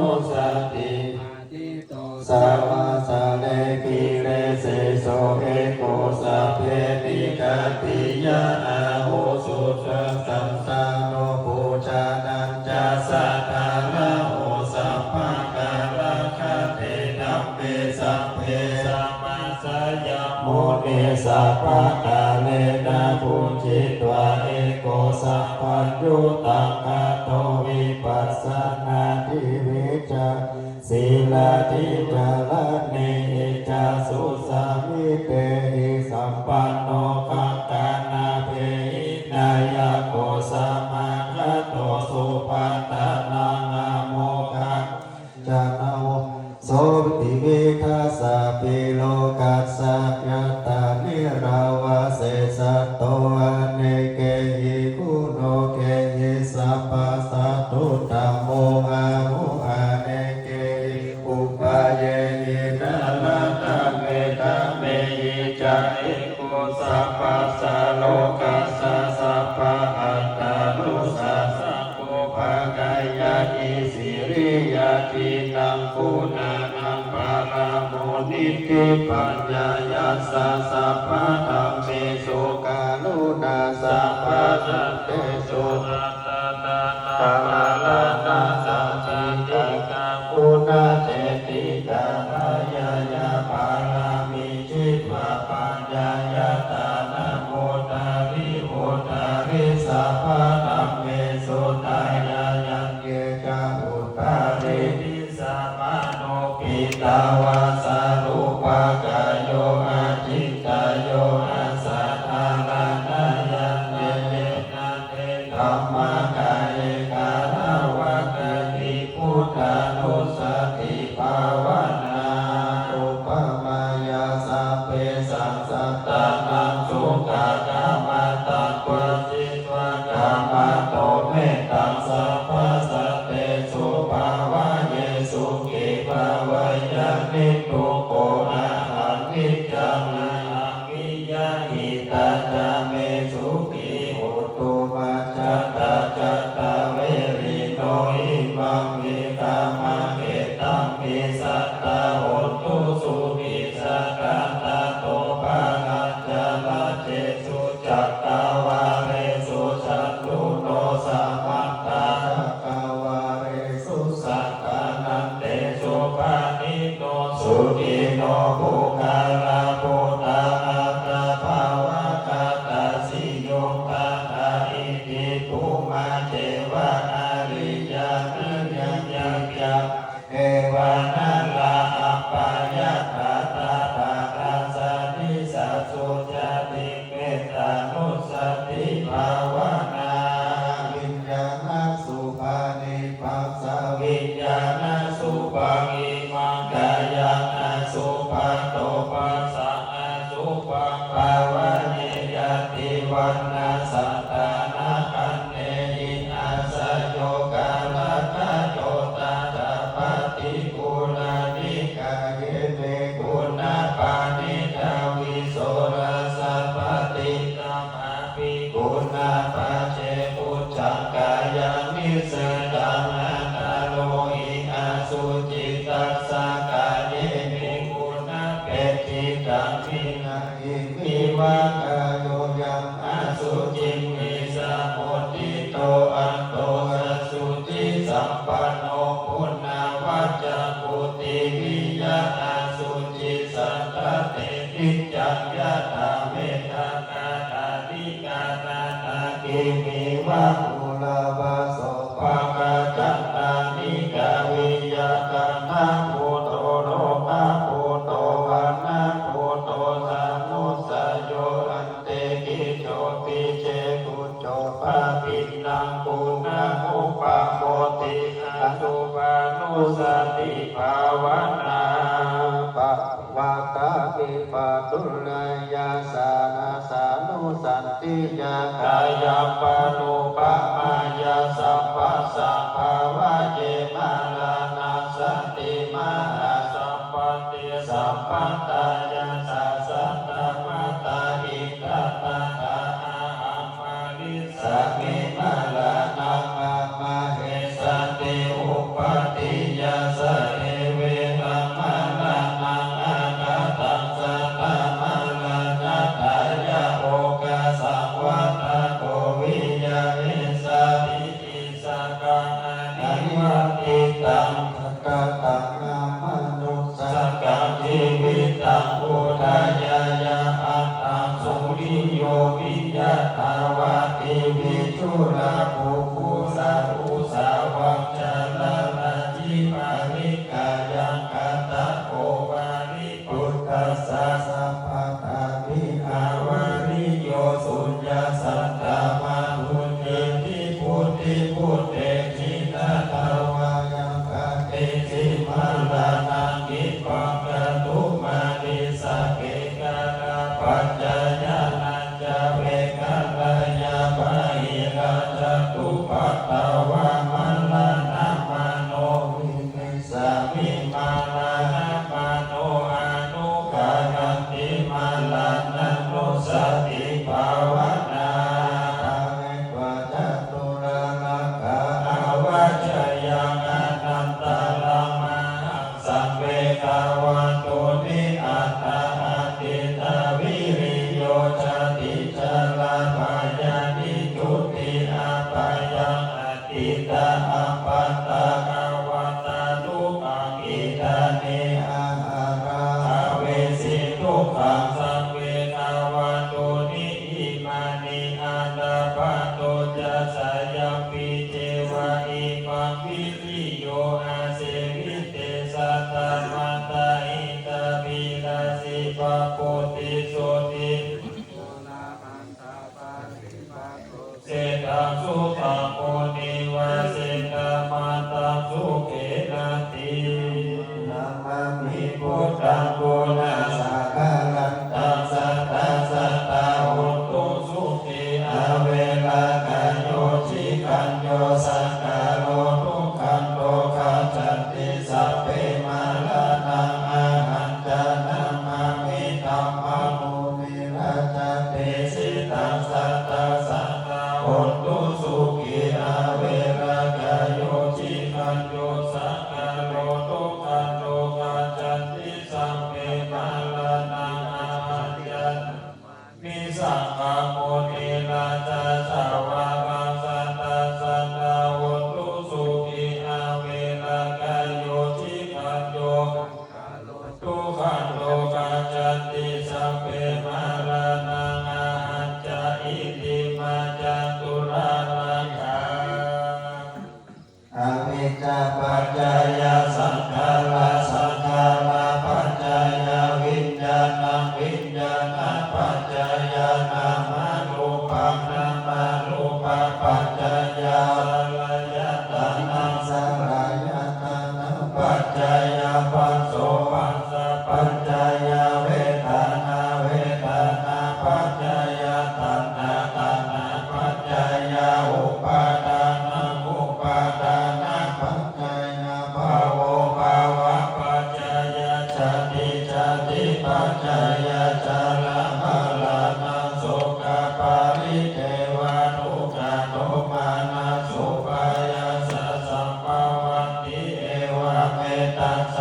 นุสติสาวาสาเลกิเลเสโสเอโกสัพเพปิกติยาอาโหสุขังสัมสาโนปูชานันจะสัทธาระโอสัพพะการะคะเทนัมเปสัพเพสัมมาสยามโมเนสัพพะกาเลนะปุญจิตวะเอโกสัพพัญญุตังคะโตวิปัสสนาทิวิจาศีลทิจาระเนจาสุสามิเตหิสัมปันโนกังกานาเภหินายโกสัมมาคะโตสุปัตตานังอะโมคังจานาโสติเวทัสสะปิโลกัสสะยัตตานิราวาเสสะโตอเนเกหิคุโนเกหิสัพพะสัตตุตัมโมอะโมอะเนเกหิอุปาเยหินาลัตตะเมตะเมหิจาเอโกสัพพะสะโลกัสสะสัพพะอัตตานุสัสสะโกภกายะอิสิริยะทินังกุณานังปาราโมนิติปัญญายัสสะสัพพะธัมเมสุกาลุนาสัพพะสัตเตสุอัตตานาตาลานาสัจจิติกาปุณาเจติกาพายายาปารามิจิตวะปัญญายาตานะโมตาริโหตาริสัพพะธัมเมสุตายายังเกกะอุตตาริทิสัมมาโนปิตาวาสารุปากายโยอาจิตตายโยอาสัทธารานายังเยนะเทธัมมากายกาลาวะกติพุทธานุสติภาวนาอุปมายาสัพเพสังสัตตานังสุขากามาตังกวจิตวกามาโตเมตังสัพพะสัตเตสุภาวะเยสุขิภาวะยานิทุโกอาหังนิจังอาหังวิยาหิตาจาเมสุขิโหตุมัจจตาจัตตาเวริโนอิมังวิกามาเกตังมิสัตตาโหตุสุขิสักกตาโตภาคัจจลาเจสุจัตตาวาเรสุสัตตุโนสัมปัตตาสักกาวาเรสุสัตตานันเตสุปานิโนสุขิโนภูคาลาภูตาอัตตาภาวะคาตาสิโยตาตาอิติภูมาเจวะอาริยานัญญังยังเอวานัลลาอัปปายาตาตาตาราสานิสัสสุจติเมตตานุสติภาวนาวิญญาณสุภานิปัสสะวิญญาณสุปังอิมังกายังอสุภะโตปัสสะอสุปังภาวะเนยติวันนาสัตตานาคันเนหิอาสยโยกาลตาโยตาตาปฏิกุณานิกายเตกุณาปานิทาวิโสรสัพพติตัมอาภิกุณาปะเจปุจจังกายังนิสตังอาตาโลหิอาสุจิตัสสะกายเมิกุณาเปจิตังมินาอิมิวากาโยยังอาสุจิมิสะโมทิโตอันโตสัสสุจิสัมปันโนปุณณวัจจะปุติวิยะอาสุจิสันตเตนิจังยะตาเมตตาตาติกาตาตากิมิวะอุลาบาโสภะกะจัตตานิกาวิยะกัณฑะปุโตโรมะปุโตวันนะปุโตสานุสโยอันเตกิโจติเจกุโจปะปินังปุณะอุปะโมติอาสุปานุสติภาวนาปะวะกะปิปะตุลยาสานาสานุสันติยากายปะนุปะมายาสัพพะสัพพะวะเยมาลานาสันติมาสัพพติสัพพตายาสัสสัตตมัตตาอิทัตตาอาหังมาริสักขิมาลานังมาเหสันติอุปติยา ตัสส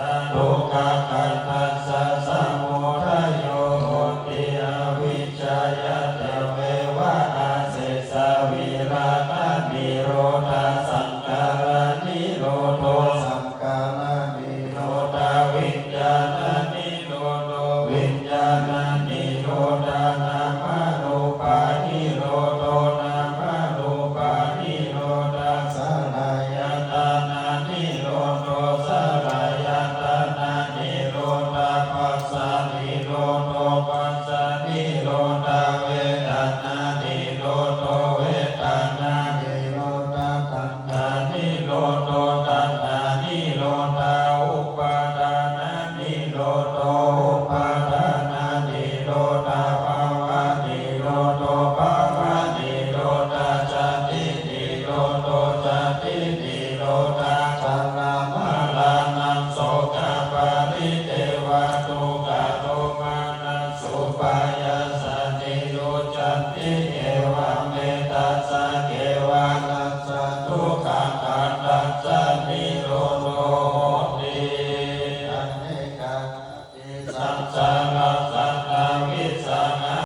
ะทุกขขันธัสสะสมุทัยโยโหติอวิชชายะเตเววะอาเสสะวิราคะนิโรธาสังขารนิโรโธสังขารนิโรธาวิญญาณนิโรโธวิญญาณนิโรธานามารูปานิโรโธนามารูปานิโรธาสลายตานานิโรโธสลายตานานิโรธาปัสสะนิโรโธปัสสะนิโรธาเวทนานิโรโธเวทนานิโรธาตัณหานิโรโธตัณหานิโรธาอุปาทานานิโรโธอุปาทานานิโรธาภาวะนิโรโธภาวะนิโรธาจตินิโรโธจตินิโรธาสัลลามาลานังโสกาปาริเทวะตุกะโตมานัสสุปายาสติโยจันติเอวะเมตัสสะเกวะนัสสะทุกขขันธัสสะนิโรโธติอเนกาติสัจจา